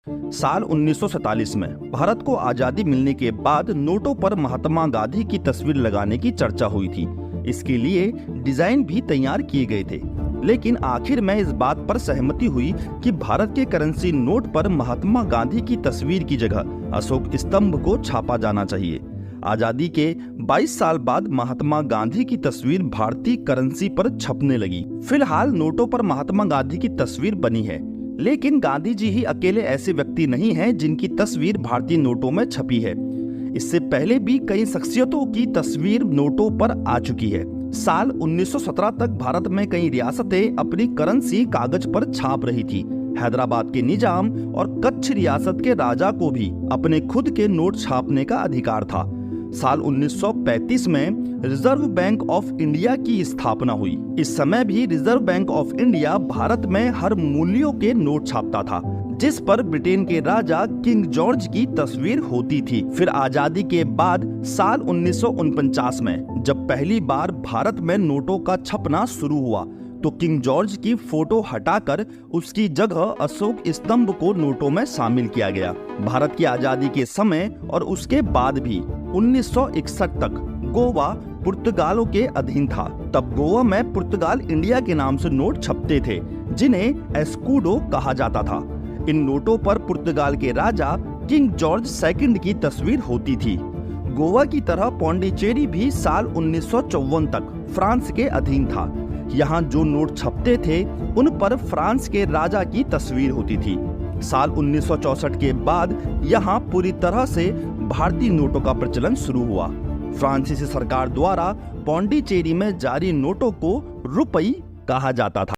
साल 1947 में भारत को आजादी मिलने के बाद नोटों पर महात्मा गांधी की तस्वीर लगाने की चर्चा हुई थी। इसके लिए डिजाइन भी तैयार किए गए थे, लेकिन आखिर में इस बात पर सहमति हुई कि भारत के करेंसी नोट पर महात्मा गांधी की तस्वीर की जगह अशोक स्तंभ को छापा जाना चाहिए। आजादी के 22 साल बाद महात्मा गांधी की तस्वीर भारतीय करेंसी पर छपने लगी। फिलहाल नोटों पर महात्मा गांधी की तस्वीर बनी है, लेकिन गांधी जी ही अकेले ऐसे व्यक्ति नहीं हैं जिनकी तस्वीर भारतीय नोटों में छपी है। इससे पहले भी कई शख्सियतों की तस्वीर नोटों पर आ चुकी है। साल 1917 तक भारत में कई रियासतें अपनी करेंसी कागज पर छाप रही थी। हैदराबाद के निजाम और कच्छ रियासत के राजा को भी अपने खुद के नोट छापने का अधिकार था। साल 1935 में रिजर्व बैंक ऑफ इंडिया की स्थापना हुई। इस समय भी reserve bank of India Bharat में हर मूल्यों के नोट छापता था, जिस पर ब्रिटेन के राजा किंग जॉर्ज की तस्वीर होती थी। फिर आजादी के बाद साल 1949 में जब पहली बार भारत में नोटों का छपना शुरू हुआ, तो किंग जॉर्ज की फोटो हटाकर उसकी जगह अशोक स्तंभ को नोटों में शामिल किया गया। भारत की आजादी के समय और उसके बाद भी 1961 तक गोवा पुर्तगालों के अधीन था। तब गोवा में पुर्तगाल इंडिया के नाम से नोट छपते थे, जिन्हें एस्कूडो कहा जाता था। इन नोटों पर पुर्तगाल के राजा किंग जॉर्ज सेकंड की तस्वीर होती थी। गोवा की तरह पौंडीचेरी भी साल 1954 तक फ्रांस के अधीन था। यहाँ जो नोट छपते थे उन पर फ्रांस के राजा की तस्वीर होती थी। साल 1964 के बाद यहाँ पूरी तरह से भारतीय नोटों का प्रचलन शुरू हुआ। फ्रांसीसी सरकार द्वारा पौंडीचेरी में जारी नोटों को रुपई कहा जाता था।